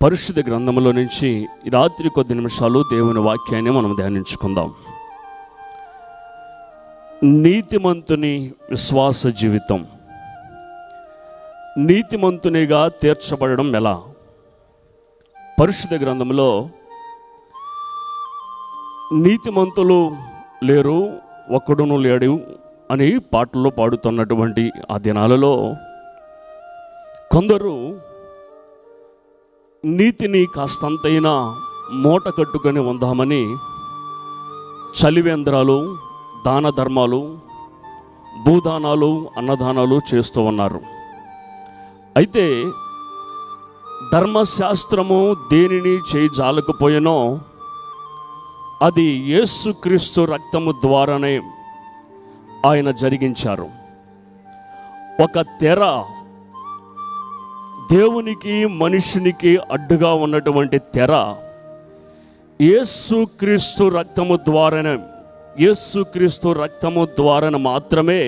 పరిశుద్ధ గ్రంథంలో నుంచి ఈ రాత్రి కొద్ది నిమిషాలు దేవుని వాక్యాన్ని మనం ధ్యానించుకుందాం. నీతిమంతుని విశ్వాస జీవితం. నీతిమంతునిగా తీర్చబడడం ఎలా? పరిశుద్ధ గ్రంథంలో నీతిమంతులు లేరు, ఒక్కడును లేడు అని పాటల్లో పాడుతున్నటువంటి ఆ దినాలలో కొందరు నీతిని కాస్తంతైనా మూట కట్టుకొని ఉందామని చలివేంద్రాలు, దాన ధర్మాలు, భూదానాలు, అన్నదానాలు చేస్తూ ఉన్నారు. అయితే ధర్మశాస్త్రము దేనిని చేయజాలకపోయినో అది యేసుక్రీస్తు రక్తము ద్వారానే ఆయన జరిగించారు. ఒక తెర దేవునికి మనుషునికి అడ్డుగా ఉన్నటువంటి తెర యేసుక్రీస్తు రక్తము ద్వారానే మాత్రమే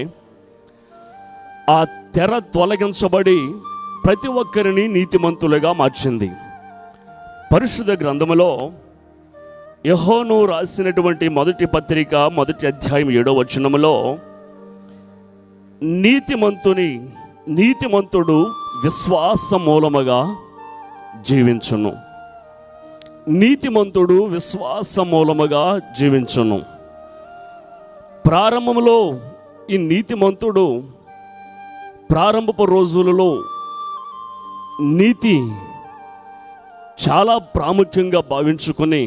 ఆ తెర తొలగించబడి ప్రతి ఒక్కరిని నీతిమంతులుగా మార్చింది. పరిశుద్ధ గ్రంథములో యోహాను రాసినటువంటి మొదటి పత్రిక 1వ అధ్యాయం 7వ వచనములో నీతిమంతుడు విశ్వాస మూలముగా జీవించును. నీతిమంతుడు విశ్వాస మూలముగా జీవించును. ప్రారంభంలో ఈ నీతిమంతుడు ప్రారంభపు రోజులలో నీతి చాలా ప్రాముఖ్యంగా భావించుకొని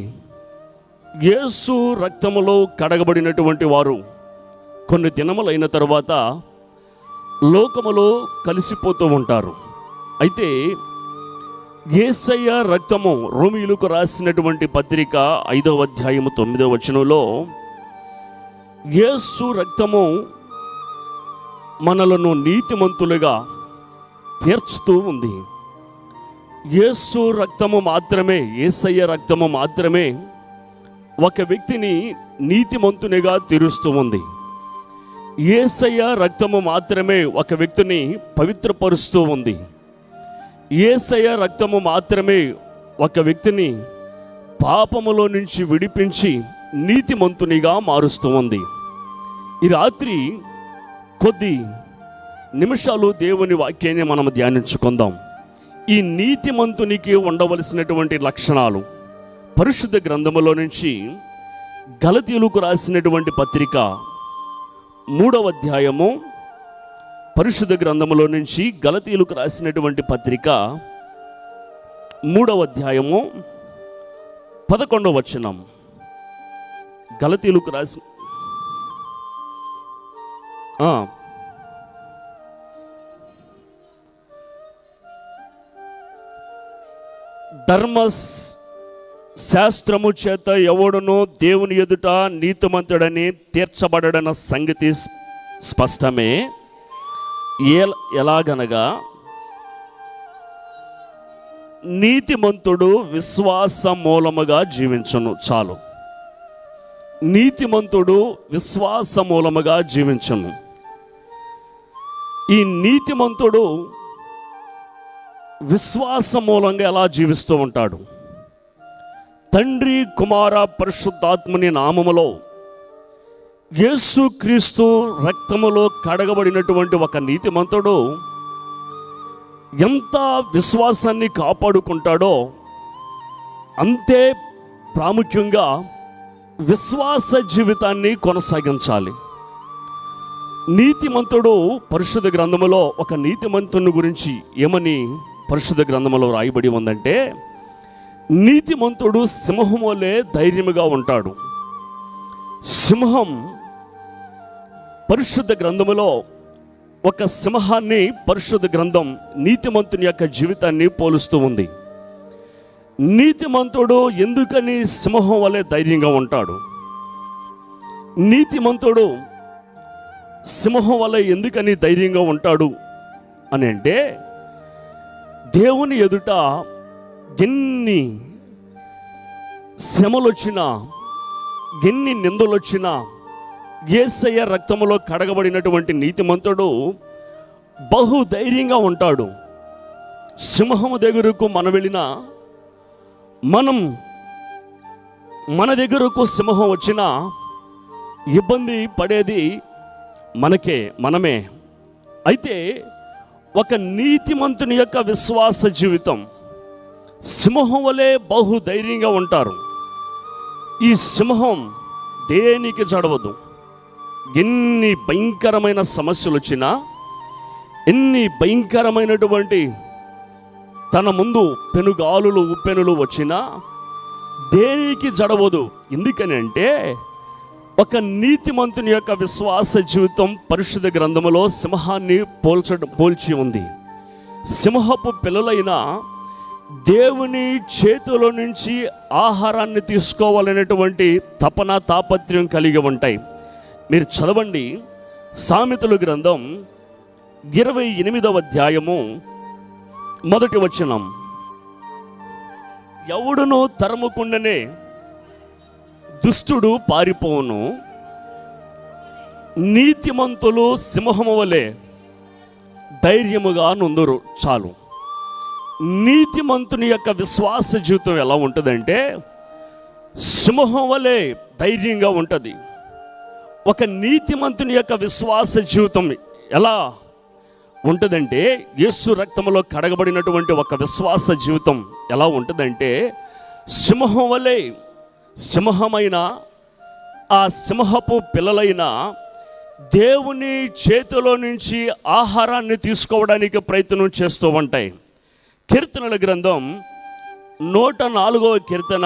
యేసు రక్తములో కడగబడినటువంటి వారు కొన్ని దినములైన తర్వాత లోకములో కలిసిపోతూ ఉంటారు. అయితే యేసయ్య రక్తము, రోమీయులకు రాసినటువంటి పత్రిక 5వ అధ్యాయము 9వ వచనంలో యేసు రక్తము మనలను నీతిమంతులుగా తీర్చుతూ ఉంది. యేసు రక్తము మాత్రమే, యేసయ్య రక్తము మాత్రమే ఒక వ్యక్తిని నీతిమంతునిగా తీరుస్తూ ఉంది. యేసయ్య రక్తము మాత్రమే ఒక వ్యక్తిని పవిత్రపరుస్తూ ఉంది. యేసయ్య రక్తము మాత్రమే ఒక వ్యక్తిని పాపములో నుంచి విడిపించి నీతిమంతునిగా మారుస్తూ ఉంది. ఈ రాత్రి కొద్ది నిమిషాలు దేవుని వాక్యాన్ని మనం ధ్యానించుకుందాం. ఈ నీతిమంతునికి ఉండవలసినటువంటి లక్షణాలు పరిశుద్ధ గ్రంథములో నుంచి గలతీయులకు రాసినటువంటి పత్రిక 3వ అధ్యాయము, పరిశుద్ధ గ్రంథములో నుంచి గలతీయులకు రాసినటువంటి పత్రిక 3వ అధ్యాయము 11వ వచనం. గలతీయులకు రాసి ధర్మ శాస్త్రము చేత ఎవడునో దేవుని ఎదుట నీతిమంతుడని తీర్చబడన సంగతి స్పష్టమే. ఎలాగనగా నీతిమంతుడు విశ్వాస మూలముగా జీవించును. చాలు, నీతిమంతుడు విశ్వాస మూలముగా జీవించును. ఈ నీతిమంతుడు విశ్వాస మూలంగా ఎలా జీవిస్తూ ఉంటాడు? తండ్రి, కుమార, పరిశుద్ధాత్మని నామములో యేసుక్రీస్తు రక్తములో కడగబడినటువంటి ఒక నీతిమంతుడు ఎంత విశ్వాసాన్ని కాపాడుకుంటాడో అంతే ప్రాముఖ్యంగా విశ్వాస జీవితాన్ని కొనసాగించాలి. నీతిమంతుడు పరిశుద్ధ గ్రంథములో ఒక నీతిమంతుని గురించి ఏమని పరిశుద్ధ గ్రంథములో రాయబడి ఉందంటే, నీతిమంతుడు సింహము వలె ధైర్యముగా ఉంటాడు. సింహం పరిశుద్ధ గ్రంథములో ఒక సింహాన్ని పరిశుద్ధ గ్రంథం నీతిమంతుని యొక్క జీవితాన్ని పోలుస్తూ ఉంది. నీతిమంతుడు ఎందుకని సింహం వలె ధైర్యంగా ఉంటాడు? నీతిమంతుడు సింహం వలె ఎందుకని ధైర్యంగా ఉంటాడు అని అంటే, దేవుని ఎదుట ఎన్ని శ్రమలు వచ్చినా, ఎన్ని నిందలు వచ్చినా యేసయ్య రక్తములో కడగబడినటువంటి నీతిమంతుడు బహుధైర్యంగా ఉంటాడు. సింహము దగ్గరకు మనం వెళ్ళినా మన దగ్గరకు సింహం వచ్చినా ఇబ్బంది పడేది మనమే. అయితే ఒక నీతిమంతుని యొక్క విశ్వాస జీవితం సింహం వలె బహుధైర్యంగా ఉంటారు. ఈ సింహం దేనికి జడవదు. ఎన్ని భయంకరమైన సమస్యలు వచ్చినా, ఎన్ని భయంకరమైనటువంటి తన ముందు పెనుగాలులు ఉప్పెనులు వచ్చినా దేనికి జడవదు. ఎందుకని అంటే ఒక నీతిమంతుని యొక్క విశ్వాస జీవితం పరిశుద్ధ గ్రంథములో సింహాన్ని పోల్చి ఉంది. సింహపు పిల్లలైన దేవుని చేతిలో నుంచి ఆహారాన్ని తీసుకోవాలనేటువంటి తపన తాపత్రయం కలిగి ఉంటాయి. మీరు చదవండి, సామెతల గ్రంథం 28వ అధ్యాయము 1వ వచనం. ఎవడును తరముకుండనే దుష్టుడు పారిపోవును, నీతిమంతులు సింహము వలె ధైర్యముగా నుందురు. చాలు. నీతిమంతుని యొక్క విశ్వాస జీవితం ఎలా ఉంటుందంటే సింహం వలె ధైర్యంగా ఉంటుంది. ఒక నీతిమంతుని యొక్క విశ్వాస జీవితం ఎలా ఉంటుందంటే, యేసు రక్తంలో కడగబడినటువంటి ఒక విశ్వాస జీవితం ఎలా ఉంటుందంటే సింహం వలె, సింహమైన ఆ సింహపు పిల్లలైన దేవుని చేతిలో నుంచి ఆహారాన్ని తీసుకోవడానికి ప్రయత్నం చేస్తూ ఉంటాయి. కీర్తనల గ్రంథం 104వ కీర్తన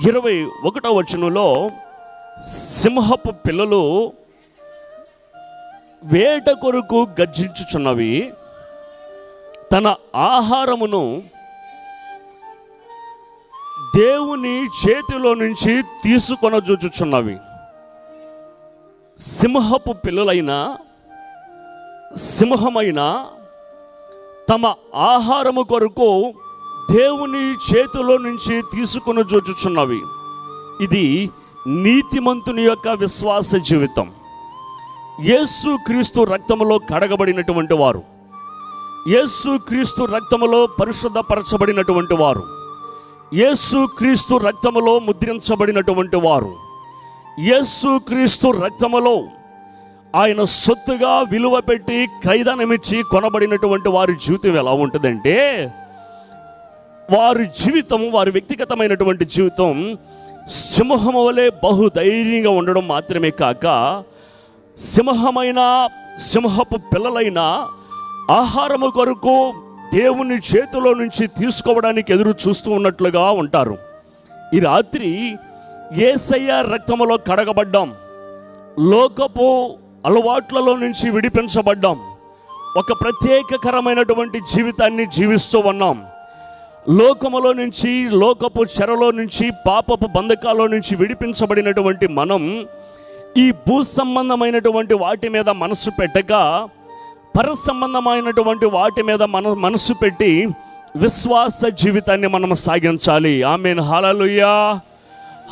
21వ వచనంలో సింహపు పిల్లలు వేట కొరకు గర్జించుచున్నవి, తన ఆహారమును దేవుని చేతిలో నుంచి తీసుకొనజూచుచున్నవి. సింహపు పిల్లలైన, సింహమైన తమ ఆహారము కొరకు దేవుని చేతిలో నుంచి తీసుకొని జోచుచున్నవి. ఇది నీతిమంతుని యొక్క విశ్వాస జీవితం. యేసు క్రీస్తు రక్తములో కడగబడినటువంటి వారు, యేసు క్రీస్తు రక్తములో పరిశుద్ధపరచబడినటువంటి వారు, యేసు క్రీస్తు రక్తములో ముద్రించబడినటువంటి వారు, యేసు క్రీస్తు రక్తములో ఆయన సొత్తుగా విలువ పెట్టి ఖైదానమిచ్చి కొనబడినటువంటి వారి జీవితం ఎలా ఉంటుందంటే, వారి జీవితం, వారి వ్యక్తిగతమైనటువంటి జీవితం సింహము వలె బహుధైర్యంగా ఉండడం మాత్రమే కాక, సింహమైన, సింహపు పిల్లలైన ఆహారము కొరకు దేవుని చేతిలో నుంచి తీసుకోవడానికి ఎదురు చూస్తూ ఉన్నట్లుగా ఉంటారు. ఈ రాత్రి యేసయ్య రక్తములో కడగబడ్డాం, లోకపు అలవాట్లలో నుంచి విడిపించబడ్డాం, ఒక ప్రత్యేకకరమైనటువంటి జీవితాన్ని జీవిస్తూ ఉన్నాం. లోకములో నుంచి, లోకపు చెరలో నుంచి, పాపపు బంధకాల్లో నుంచి విడిపించబడినటువంటి మనం ఈ భూ సంబంధమైనటువంటి వాటి మీద మనసు పెట్టక పర సంబంధమైనటువంటి వాటి మీద మనసు పెట్టి విశ్వాస జీవితాన్ని మనం సాగించాలి. ఆమేన్. హల్లెలూయా,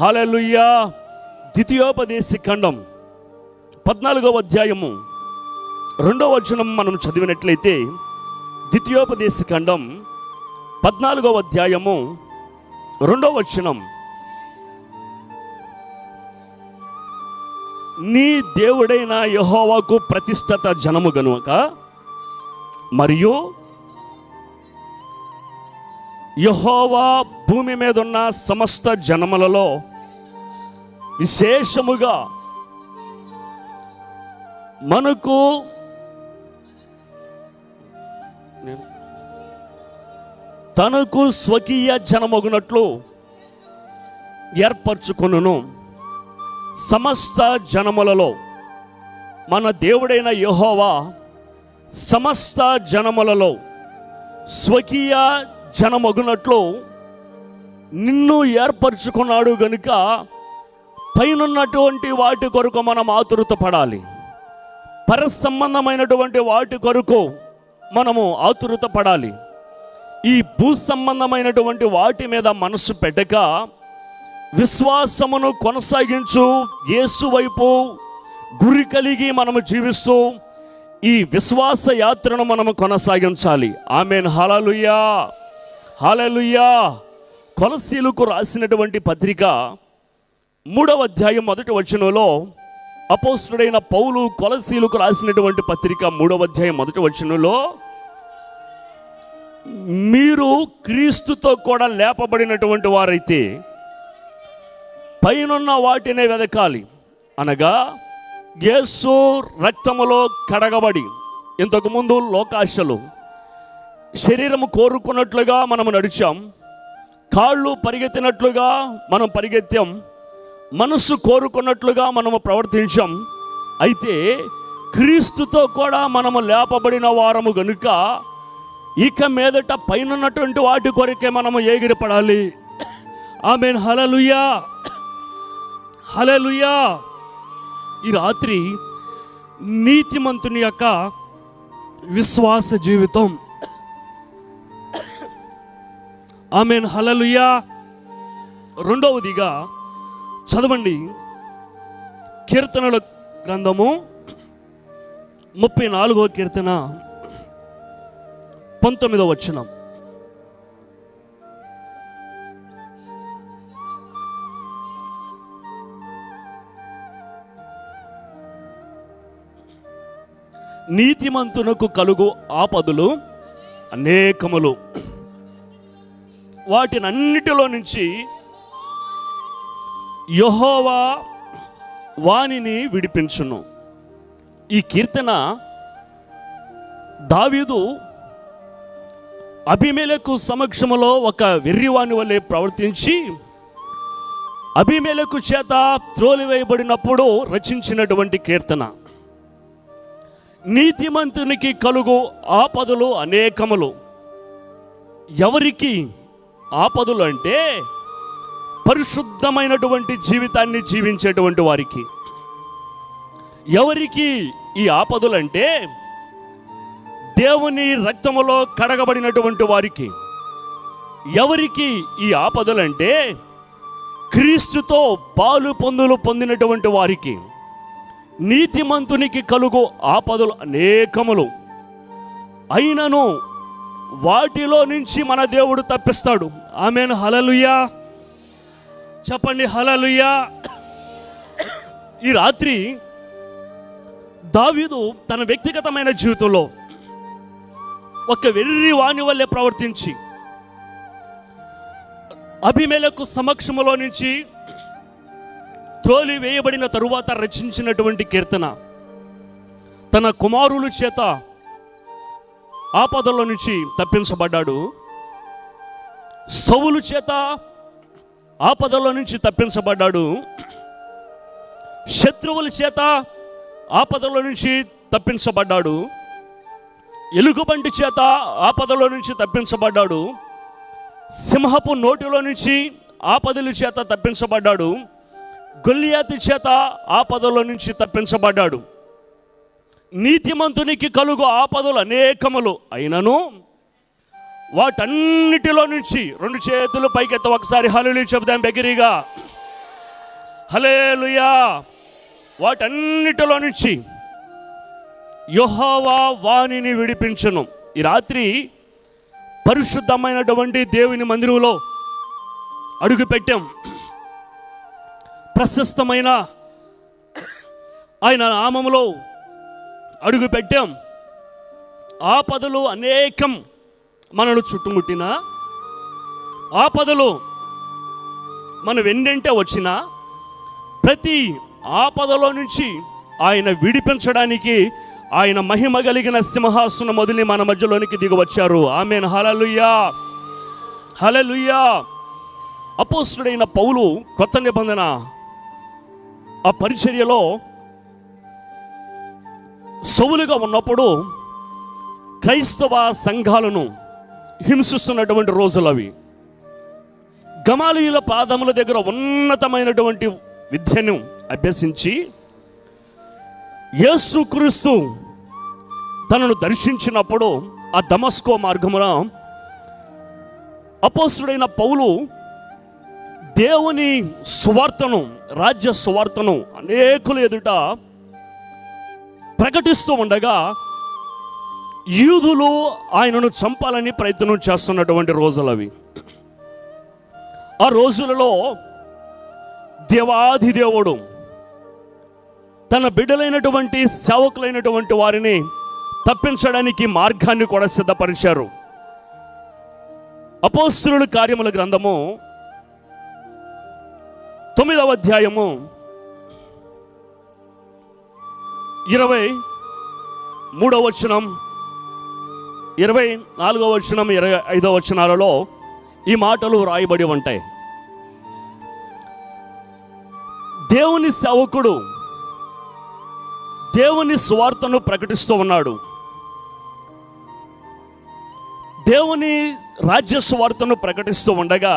హల్లెలూయా. ద్వితీయోపదేశ ఖండం 14వ అధ్యాయము 2వ వచనం మనం చదివినట్లయితే, ద్వితీయోపదేశ ఖండం 14వ అధ్యాయము 2వ వచనం, నీ దేవుడైన యెహోవాకు ప్రతిష్ఠిత జనము గనుక మరియు యెహోవా భూమి మీద ఉన్న సమస్త జనములలో విశేషముగా మనకు తనకు స్వకీయ జనమగునట్లు ఏర్పరచుకొనును. సమస్త జనములలో మన దేవుడైన యెహోవా సమస్త జనములలో స్వకీయ జనమగునట్లు నిన్ను ఏర్పరచుకున్నాడు గనుక పైనున్నటువంటి వాటి కొరకు మనం ఆతురత పడాలి. పర సంబంధమైనటువంటి వాటి కొరకు మనము ఆతురత పడాలి. ఈ భూ సంబంధమైనటువంటి వాటి మీద మనసు పెట్టక విశ్వాసమును కొనసాగించు యేసు వైపు గురి కలిగి మనము జీవిస్తూ ఈ విశ్వాస యాత్రను మనము కొనసాగించాలి. ఆమేన్. హల్లెలూయా, హల్లెలూయా. కొలసీలకు రాసినటువంటి పత్రిక 3వ అధ్యాయం 1వ వచనంలో అపోస్తుడైన పౌలు కొలసీలకు రాసినటువంటి పత్రిక 3వ అధ్యాయం 1వ వచనంలో, మీరు క్రీస్తుతో కూడా లేపబడినటువంటి వారైతే పైనున్న వాటినే వెదకాలి, అనగా యేసు రక్తములో కడగబడి ఇంతకుముందు లోకాశలు శరీరము కోరుకున్నట్లుగా మనము నడిచాం, కాళ్ళు పరిగెత్తినట్లుగా మనం పరిగెత్తాం, మనస్సు కోరుకున్నట్లుగా మనము ప్రవర్తించాం. అయితే క్రీస్తుతో కూడా మనము లేపబడిన వారము గనుక ఇక మీదట పైనున్నటువంటి వాటి కొరకే మనము ఎగిరిపడాలి. ఆమేన్, హల్లెలూయా, హల్లెలూయా. ఈ రాత్రి నీతిమంతుని యొక్క విశ్వాస జీవితం. ఆమేన్, హల్లెలూయా. రెండవదిగా చదవండి, కీర్తనల గ్రంథము 34వ కీర్తన 19వ వచనం. నీతిమంతునకు కలుగు ఆపదలు అనేకములు, వాటినన్నిటిలో నుంచి యెహోవా వానిని విడిపించును. ఈ కీర్తన దావీదు అబీమెలెకు సమక్షములో ఒక వెర్రివాని వలె ప్రవర్తించి అబీమెలెకు చేత త్రోలివేయబడినప్పుడు రచించినటువంటి కీర్తన. నీతిమంతునికి కలుగు ఆపదలు అనేకములు. ఎవరికి ఆపదలు అంటే పరిశుద్ధమైనటువంటి జీవితాన్ని జీవించేటువంటి వారికి. ఎవరికి ఈ ఆపదలు అంటే దేవుని రక్తములో కడగబడినటువంటి వారికి. ఎవరికి ఈ ఆపదలు అంటే క్రీస్తుతో పాలు పొందులు పొందినటువంటి వారికి. నీతిమంతునికి కలుగు ఆపదలు అనేకములు, అయినను వాటిలో నుంచి మన దేవుడు తప్పిస్తాడు. ఆమేన్, హల్లెలూయా. చెప్పండి, హల్లెలూయా. ఈ రాత్రి దావీదు తన వ్యక్తిగతమైన జీవితంలో ఒక వెర్రి వాని వల్లే ప్రవర్తించి అబీమెలెకు సమక్షములో నుంచి త్రోలి వేయబడిన తరువాత రచించినటువంటి కీర్తన. తన కుమారుల చేత ఆపదల నుంచి తప్పించబడ్డాడు, సౌలు చేత ఆపదల నుంచి తప్పించబడ్డాడు, శత్రువుల చేత ఆపదల నుంచి తప్పించబడ్డాడు, ఎలుగుబంటి చేత ఆపదల నుంచి తప్పించబడ్డాడు, సింహపు నోటిలో నుంచి ఆపదల చేత తప్పించబడ్డాడు, గొల్లియాతు చేత ఆపదల నుంచి తప్పించబడ్డాడు. నీతిమంతునికి కలుగు ఆపదలు అనేకములు, అయినను వాటన్నిటిలో నుంచి 2 చేతులు పైకెత్త ఒకసారి హల్లెలూయా చెబుదాం బిగ్గరగా. హల్లెలూయా. వాటన్నిటిలో నుంచి యెహోవా వానిని విడిపించును. ఈ రాత్రి పరిశుద్ధమైనటువంటి దేవుని మందిరంలో అడుగు పెట్టాం. ప్రశస్తమైన ఆయన నామములో అడుగు పెట్టాం. ఆపదలు అనేకం మనను చుట్టుముట్టిన, ఆపదలు మన వెన్నంటే వచ్చిన ప్రతి ఆపదలో నుంచి ఆయన విడిపించడానికి ఆయన మహిమ కలిగిన సింహాసనం మొదలు మన మధ్యలోనికి దిగి వచ్చారు. ఆమేన్, హల్లెలూయా, హల్లెలూయా. అపోస్తుడైన పౌలు కొత్త నిబంధన ఆ పరిచర్యలో సౌలుగా ఉన్నప్పుడు క్రైస్తవ సంఘాలను హింసిస్తున్నటువంటి రోజులు అవి. గమాలీయుల పాదముల దగ్గర ఉన్నతమైనటువంటి విద్యను అభ్యసించి యేసుక్రీస్తు తనను దర్శించినప్పుడు ఆ దమస్కో మార్గమున అపోస్తుడైన పౌలు దేవుని సువార్తను, రాజ్య సువార్తను అనేకుల ఎదుట ప్రకటిస్తూ ఉండగా యూదులు ఆయనను చంపాలని ప్రయత్నం చేస్తున్నటువంటి రోజులు అవి. ఆ రోజులలో దేవాది దేవుడు తన బిడ్డలైనటువంటి సేవకులైనటువంటి వారిని తప్పించడానికి మార్గాన్ని కూడా సిద్ధపరిచారు. అపోస్తలుల కార్యముల గ్రంథము 9వ అధ్యాయము 23వ వచనం, 24వ వచనం, 25వ వచనాలలో ఈ మాటలు రాయబడి ఉంటాయి. దేవుని సేవకుడు దేవుని సువార్తను ప్రకటిస్తూ ఉన్నాడు. దేవుని రాజ్య సువార్తను ప్రకటిస్తూ ఉండగా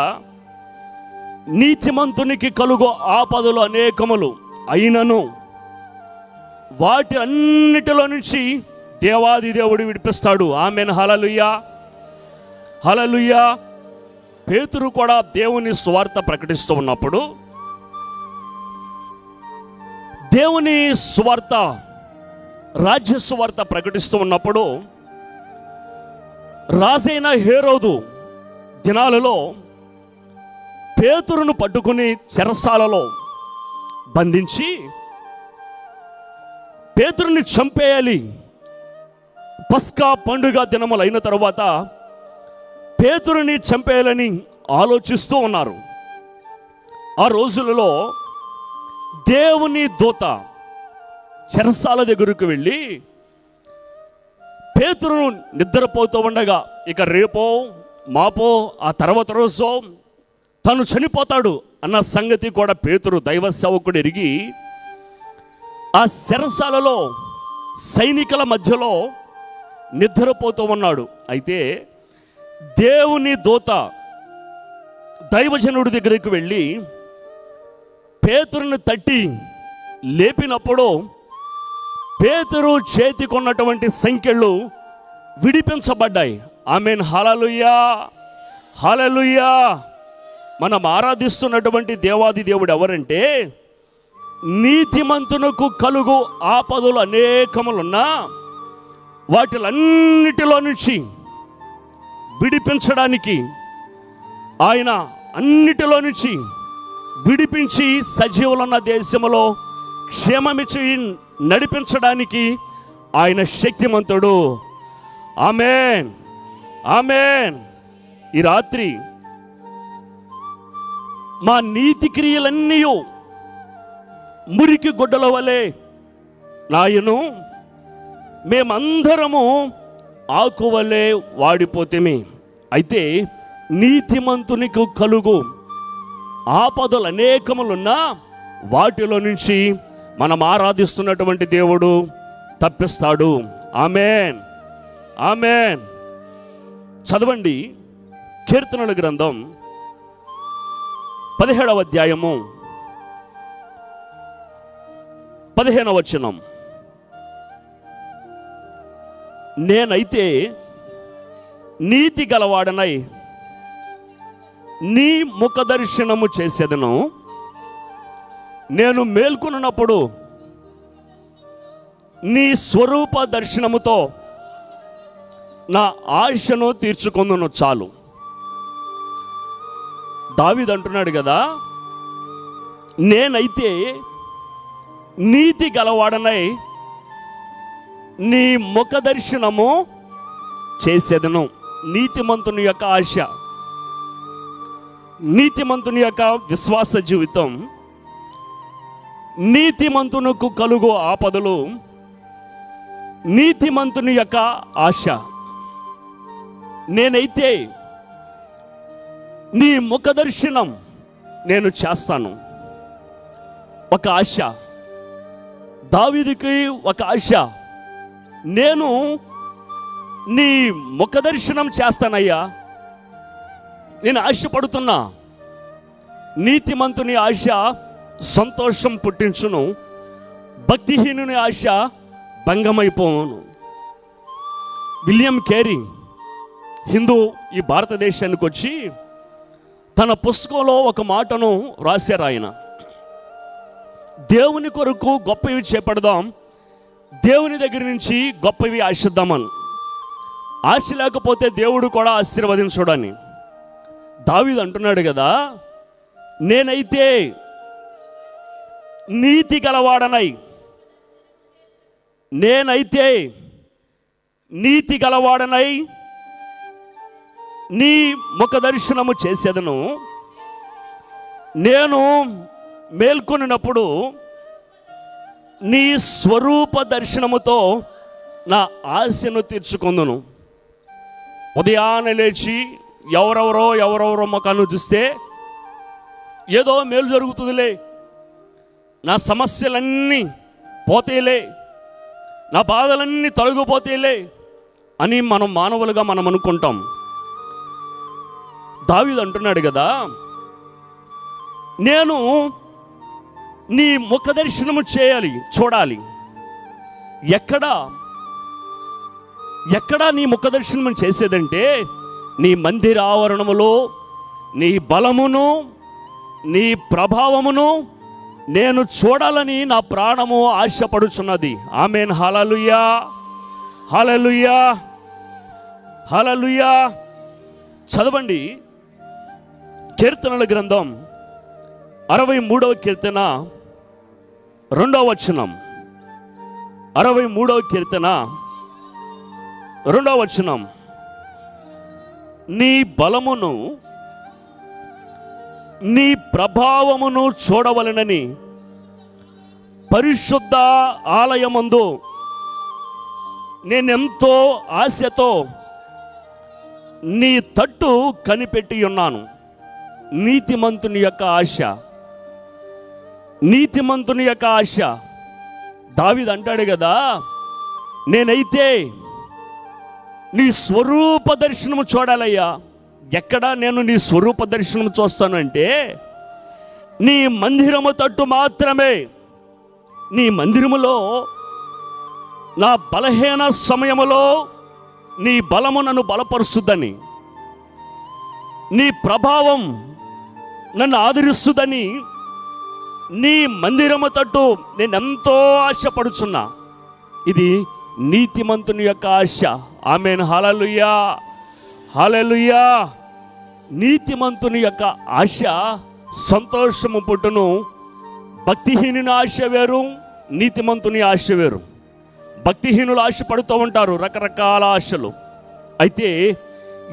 నీతిమంతునికి కలుగు ఆపదలు అనేకములు అయినను వాటి అన్నిటిలో నుంచి దేవాది దేవుడు విడిపిస్తాడు. ఆమేన్, హల్లెలూయా, హల్లెలూయా. పేతురు కూడా దేవుని సువార్త ప్రకటిస్తూ ఉన్నప్పుడు, దేవుని సువార్త రాజ్య సువార్త ప్రకటిస్తూ ఉన్నప్పుడు రాజైన హేరోదు దినాలలో పేతురును పట్టుకుని చెరసాలలో బంధించి పేతురుని చంపేయాలి. పస్కా పండుగ దినములైన తరువాత పేతురుని చంపేయాలని ఆలోచిస్తూ ఉన్నారు. ఆ రోజులలో దేవుని దూత చెరసాల దగ్గరకు వెళ్ళి పేతురును నిద్రపోతూ ఉండగా, ఇక రేపో మాపో ఆ తర్వాత రోజో తను చనిపోతాడు అన్న సంగతి కూడా పేతురు దైవ సేవకుడు ఎరిగి ఆ చెరసాలలో సైనికుల మధ్యలో నిద్రపోతూ ఉన్నాడు. అయితే దేవుని దూత దైవజనుడి దగ్గరికి వెళ్ళి పేతురుని తట్టి లేపినప్పుడు పేతురు చేతికున్నటువంటి సంకెళ్ళు విడిపించబడ్డాయి. ఆమేన్, హల్లెలూయా, హల్లెలూయా. మనం ఆరాధిస్తున్నటువంటి దేవాది దేవుడు ఎవరంటే, నీతిమంతునకు కలుగు ఆపదలు అనేకములున్నా వాటిలన్నిటిలో నుంచి విడిపించడానికి, ఆయన అన్నిటిలో నుంచి విడిపించి సజీవులున్న దేశంలో క్షేమమిచ్చి నడిపించడానికి ఆయన శక్తిమంతుడు. ఆమేన్, ఆమేన్. ఈ రాత్రి మా నీతి క్రియలన్నీ మురికి గుడ్డల వలె నాయను మేమందరము ఆకువలే వాడిపోతేమి. అయితే నీతిమంతునికి కలుగు ఆపదలు అనేకములున్నా వాటిలో నుంచి మనం ఆరాధిస్తున్నటువంటి దేవుడు తప్పిస్తాడు. ఆమేన్, ఆమేన్. చదవండి కీర్తనల గ్రంథం 17వ అధ్యాయము 15వ వచనం. నేనైతే నీతి గలవాడనై నీ ముఖ దర్శనము చేసేదను. నేను మేల్కొన్నప్పుడు నీ స్వరూప దర్శనముతో నా ఆశను తీర్చుకొందును చాలు. దావీదు అంటున్నాడు కదా, నేనైతే నీతి గలవాడనై నీ ముఖ దర్శనము చేసేదను. నీతిమంతుని యొక్క ఆశ, నీతిమంతుని యొక్క విశ్వాస జీవితం, నీతిమంతునకు కలుగు ఆపదలు, నీతిమంతుని యొక్క ఆశ. నేనైతే నీ ముఖ దర్శనం నేను చేస్తాను. ఒక ఆశ దావీదుకి, ఒక ఆశ, నేను నీ ముఖ దర్శనం చేస్తానయ్యా. నేను ఆశపడుతున్నా. నీతిమంతుని ఆశ సంతోషం పుట్టించును, భక్తిహీనుని ఆశ భంగమైపోను. విలియం కేరీ హిందూ ఈ భారతదేశానికి వచ్చి తన పుస్తకంలో ఒక మాటను రాశారు. ఆయన దేవుని కొరకు గొప్పవి చేపడదాం, దేవుని దగ్గర నుంచి గొప్పవి ఆశిద్దామని. ఆశ లేకపోతే దేవుడు కూడా ఆశీర్వదించడని. దావీదు అంటున్నాడు కదా, నేనైతే నీతి గలవాడనై, నేనైతే నీతి గలవాడనై నీ ముఖ దర్శనము చేసేదను. నేను మేల్కొనినప్పుడు నీ స్వరూప దర్శనముతో నా ఆశను తీర్చుకుందును. ఉదయాన్నే లేచి ఎవరెవరో ముఖాన్ని చూస్తే ఏదో మేలు జరుగుతుందిలే, నా సమస్యలన్నీ పోతేలే, నా బాధలన్నీ తొలగిపోతేలే అని మనం మానవులుగా మనం అనుకుంటాం. దావీదు అంటున్నాడు కదా, నేను నీ ముఖ దర్శనము చేయాలి, చూడాలి. ఎక్కడా నీ ముఖ దర్శనం చేసేదంటే నీ మందిర ఆవరణములో నీ బలమును నీ ప్రభావమును నేను చూడాలని నా ప్రాణము ఆశపడుచున్నది. ఆమేన్. హల్లెలూయా, హల్లెలూయా, హల్లెలూయా. చదవండి కీర్తనల గ్రంథం 63వ కీర్తన 2వ వచనం. 63వ కీర్తన 2వ వచనం. నీ బలమును నీ ప్రభావమును చూడవలెనని పరిశుద్ధ ఆలయమందు నేనెంతో ఆశతో నీ తట్టు కనిపెట్టి ఉన్నాను. నీతిమంతుని యొక్క ఆశ, నీతిమంతుని యొక్క ఆశ. దావీదు అంటాడు కదా, నేనైతే నీ స్వరూప దర్శనము చూడాలయ్యా. ఎక్కడా నేను నీ స్వరూప దర్శనం చూస్తాను అంటే నీ మందిరము తట్టు మాత్రమే. నీ మందిరములో నా బలహీన సమయములో నీ బలము నన్ను బలపరుస్తుందని, నీ ప్రభావం నన్ను ఆదరిస్తుందని నీ మందిరము తట్టు నేనెంతో ఆశపడుచున్నా. ఇది నీతిమంతుని యొక్క ఆశ. ఆమేన్. హల్లెలూయా, హల్లెలూయా. నీతిమంతుని యొక్క ఆశ సంతోషము పుట్టును. భక్తిహీనుని ఆశ వేరు, నీతిమంతుని ఆశ వేరు. భక్తిహీనులు ఆశపడుతూ ఉంటారు రకరకాల ఆశలు. అయితే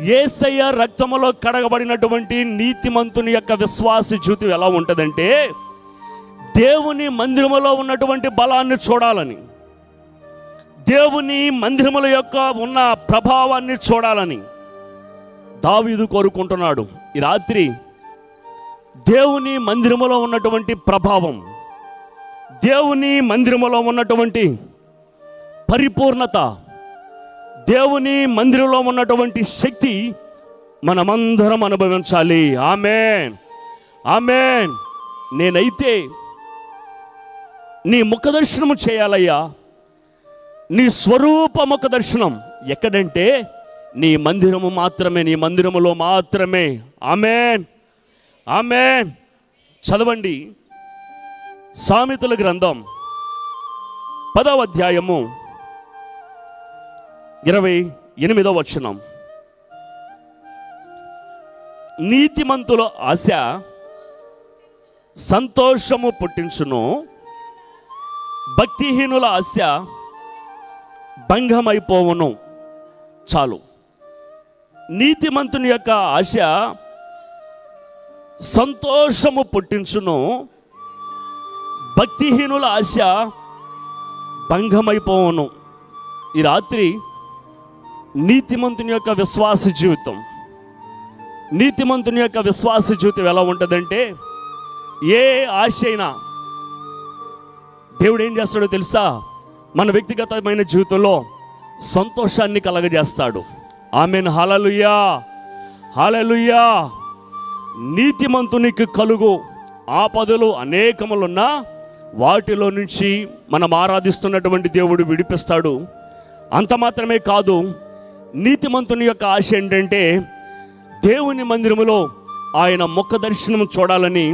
యేసయ్య రక్తములో కడగబడినటువంటి నీతిమంతుని యొక్క విశ్వాస జీవితం ఎలా ఉంటుందంటే దేవుని మందిరములో ఉన్నటువంటి బలాన్ని చూడాలని, దేవుని మందిరముల యొక్క ఉన్న ప్రభావాన్ని చూడాలని దావీదు కోరుకుంటున్నాడు. ఈ రాత్రి దేవుని మందిరములో ఉన్నటువంటి ప్రభావం, దేవుని మందిరములో ఉన్నటువంటి పరిపూర్ణత, దేవుని మందిరంలో ఉన్నటువంటి శక్తి మనమందరం అనుభవించాలి. ఆమేన్, ఆమేన్. నేనైతే నీ ముఖ దర్శనము చేయాలయ్యా. నీ స్వరూప ముఖ దర్శనం ఎక్కడంటే నీ మందిరము మాత్రమే, నీ మందిరములో మాత్రమే. ఆమేన్, ఆమేన్. చదవండి సామెతల గ్రంథం 10వ అధ్యాయము 28వ వచనం. నీతిమంతుల ఆశ సంతోషము పుట్టించును, భక్తిహీనుల ఆశ భంగమైపోవును. చాలు. నీతిమంతుని యొక్క ఆశ సంతోషము పుట్టించును, భక్తిహీనుల ఆశ భంగమైపోవును. ఈ రాత్రి నీతిమంతుని యొక్క విశ్వాస జీవితం, నీతిమంతుని యొక్క విశ్వాస జీవితం ఎలా ఉంటుందంటే ఏ ఆశ అయినా దేవుడు ఏం చేస్తాడో తెలుసా? మన వ్యక్తిగతమైన జీవితంలో సంతోషాన్ని కలగజేస్తాడు. ఆమేన్. హల్లెలూయా, హల్లెలూయా. నీతిమంతునికి కలుగు ఆపదలు అనేకములున్నా వాటిలో నుంచి మనం ఆరాధిస్తున్నటువంటి దేవుడు విడిపిస్తాడు. అంత మాత్రమే కాదు, నీతిమంతుని యొక్క ఆశ ఏంటంటే దేవుని మందిరములో ఆయన ముఖ దర్శనం చూడాలని,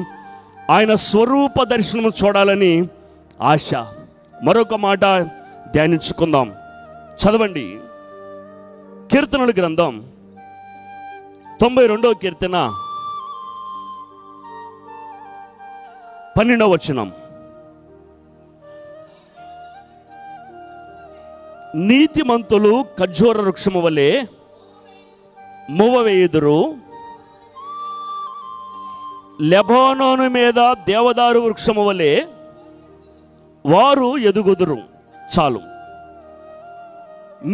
ఆయన స్వరూప దర్శనం చూడాలని ఆశ. మరొక మాట ధ్యానించుకుందాం. చదవండి కీర్తనల గ్రంథం 92వ కీర్తన 12వ వచనం. నీతిమంతులు ఖర్జూర వృక్షము వలె మూవ వేయుదురు, లెబానోను మీద దేవదారు వృక్షము వలె వారు ఎదుగుదురు. చాలు.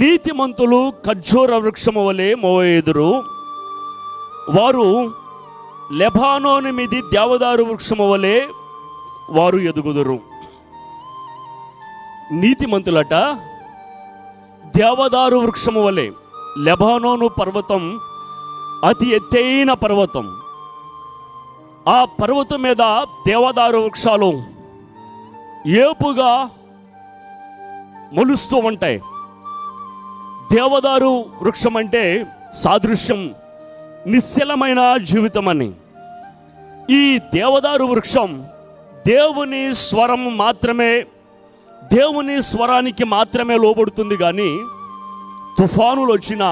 నీతిమంతులు ఖర్జూర వృక్షము వలె మోవేయుదురు, వారు లెబానోను మీది దేవదారు వృక్షము వలె వారు ఎదుగుదురు. నీతిమంతులట దేవదారు వృక్షము వలె. లెబానోను పర్వతం అతి ఎత్తైన పర్వతం. ఆ పర్వతం మీద దేవదారు వృక్షాలు ఏపుగా మొలుస్తూ ఉంటాయి. దేవదారు వృక్షం అంటే సాదృశ్యం నిశ్చలమైన జీవితం అని. ఈ దేవదారు వృక్షం దేవుని స్వరం మాత్రమే, దేవుని స్వరానికి మాత్రమే లోబడుతుంది. కానీ తుఫానులు వచ్చినా,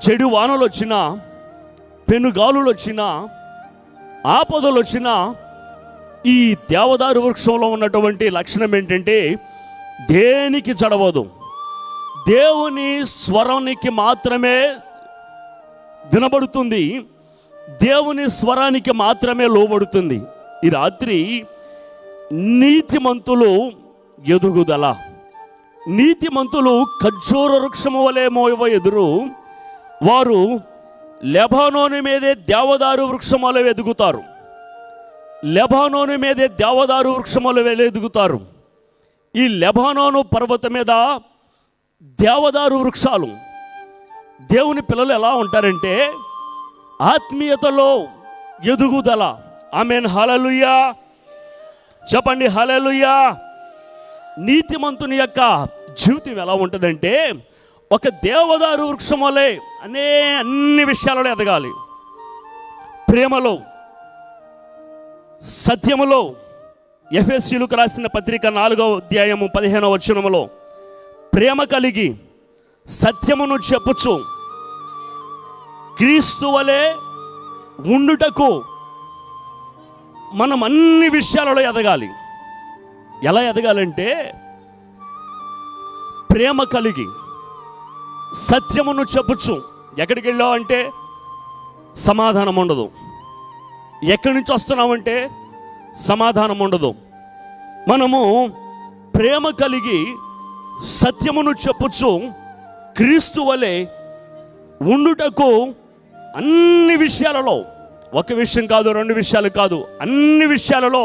జడి వానలు వచ్చినా, పెనుగాలులు వచ్చినా, ఆపదలు వచ్చినా ఈ దేవదారు వృక్షంలో ఉన్నటువంటి లక్షణం ఏంటంటే దేనికి జడవదు. దేవుని స్వరానికి మాత్రమే వినబడుతుంది, దేవుని స్వరానికి మాత్రమే లోబడుతుంది. ఈ రాత్రి నీతిమంతులు ఎదుగుదల. నీతిమంతులు ఖర్జూర వృక్షము వలె మోయెదురు, వారు లెబానోను మీదే దేవదారు వృక్షం వలె ఎదుగుతారు. లెబానోను మీదే దేవదారు వృక్షం వలె ఎదుగుతారు. ఈ లెబానోను పర్వతం మీద దేవదారు వృక్షాలు. దేవుని పిల్లలు ఎలా ఉంటారంటే ఆత్మీయతలో ఎదుగుదల. ఆమేన్, హల్లెలూయా చెప్పండి, హల్లెలూయా. నీతిమంతుని యొక్క జీవితం ఎలా ఉంటుందంటే ఒక దేవదారు వృక్షం వలె అన్ని విషయాలలో ఎదగాలి. ప్రేమలో, సత్యములో. ఎఫెసీయులకు రాసిన పత్రిక 4వ అధ్యాయము 15వ వచనములో ప్రేమ కలిగి సత్యమును చెప్పుచు క్రీస్తు వలె ఉండుటకు మనం అన్ని విషయాలలో ఎదగాలి. ఎలా ఎదగాలంటే ప్రేమ కలిగి సత్యమును చెప్పుచు. ఎక్కడికి వెళ్ళావు అంటే సమాధానం ఉండదు. ఎక్కడి నుంచి వస్తున్నామంటే సమాధానం ఉండదు. మనము ప్రేమ కలిగి సత్యమును చెప్పుచు క్రీస్తు వలె ఉండుటకు అన్ని విషయాలలో, ఒక విషయం కాదు, 2 విషయాలు కాదు, అన్ని విషయాలలో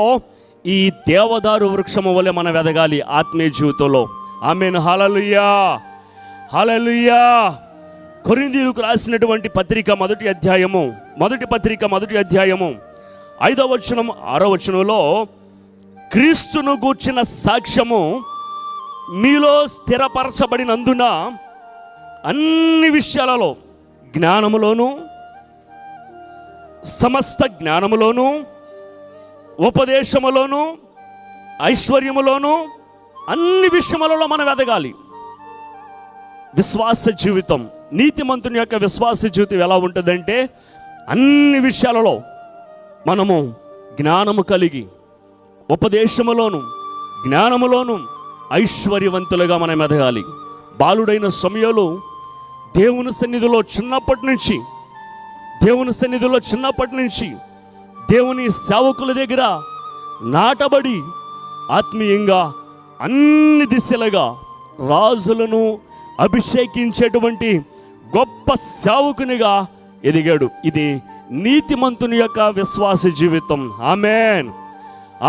ఈ దేవదారు వృక్షము వలె మనం ఎదగాలి ఆత్మీయ జీవితంలో. ఆమేన్, హల్లెలూయా హల్లెలూయా. కొరింథీయులకు రాసినటువంటి పత్రిక మొదటి పత్రిక 5వ వచనం 6వ వచనంలో క్రీస్తును గూర్చిన సాక్ష్యము మీలో స్థిరపరచబడినందున అన్ని విషయాలలో జ్ఞానములోను, సమస్త జ్ఞానములోను, ఉపదేశములోను, ఐశ్వర్యములోను, అన్ని విషయములలో మనం ఎదగాలి. విశ్వాస జీవితం, నీతిమంతుని యొక్క విశ్వాస జీవితం ఎలా ఉంటుందంటే అన్ని విషయాలలో మనము జ్ఞానము కలిగి, ఉపదేశములోను, జ్ఞానములోను ఐశ్వర్యవంతులుగా మనం ఎదగాలి. బాలుడైన సమయంలో దేవుని సన్నిధిలో చిన్నప్పటి నుంచి దేవుని సేవకుల దగ్గర నాటబడి ఆత్మీయంగా అన్ని దిశలుగా రాజులను అభిషేకించేటువంటి గొప్ప సేవకునిగా ఎదిగాడు. ఇది నీతిమంతుని యొక్క విశ్వాస జీవితం. ఆమేన్,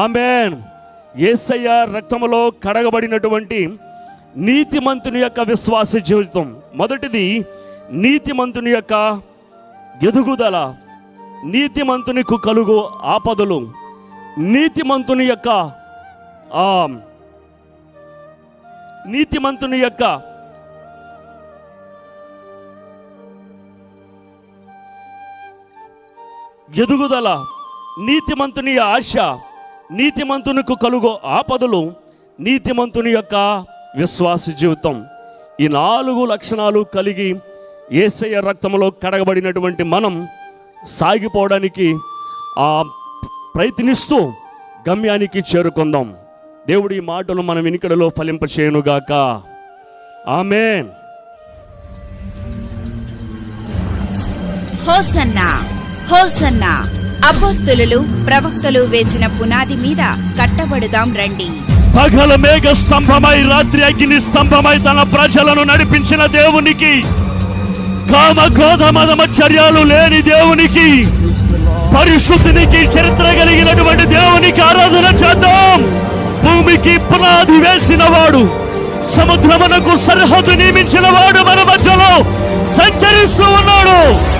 ఆమేన్. యేసయ్య రక్తములో కడగబడినటువంటి నీతిమంతుని యొక్క విశ్వాస జీవితం. మొదటిది నీతిమంతుని యొక్క ఎదుగుదల, నీతిమంతునికి కలుగు ఆపదలు, నీతిమంతుని యొక్క ఎదుగుదల, నీతిమంతుని ఆశ, నీతిమంతునికి కలుగు ఆపదలు, నీతిమంతుని యొక్క విశ్వాస జీవితం. ఈ 4 లక్షణాలు కలిగి యేసయ్య రక్తములో కడగబడినటువంటి మనం సాగిపోవడానికి ప్రయత్నిస్తూ గమ్యానికి చేరుకుందాం. దేవుడి మాటలు మన వినికిడిలో ఫలింపచేయునుగాక. ఆమేన్. Hosanna hosanna. అపోస్తలులు ప్రవక్తలు వేసిన పునాది మీద కట్టబడుదాం రండి. పగల మేఘ స్తంభమై రాత్రి అగ్ని స్తంభమై తన ప్రజలను నడిపించిన దేవునికి, కామ క్రోధ మదమచ్చర్యాలు లేని దేవునికి, పరిశుద్ధినికి, చరిత్ర కలిగినటువంటి దేవునికి ఆరాధన చేద్దాం. భూమికి పునాది వేసిన వాడు, సముద్రమునకు సరిహద్దు నియమించిన వాడు మన మధ్యలో సంచరిస్తూ ఉన్నాడు.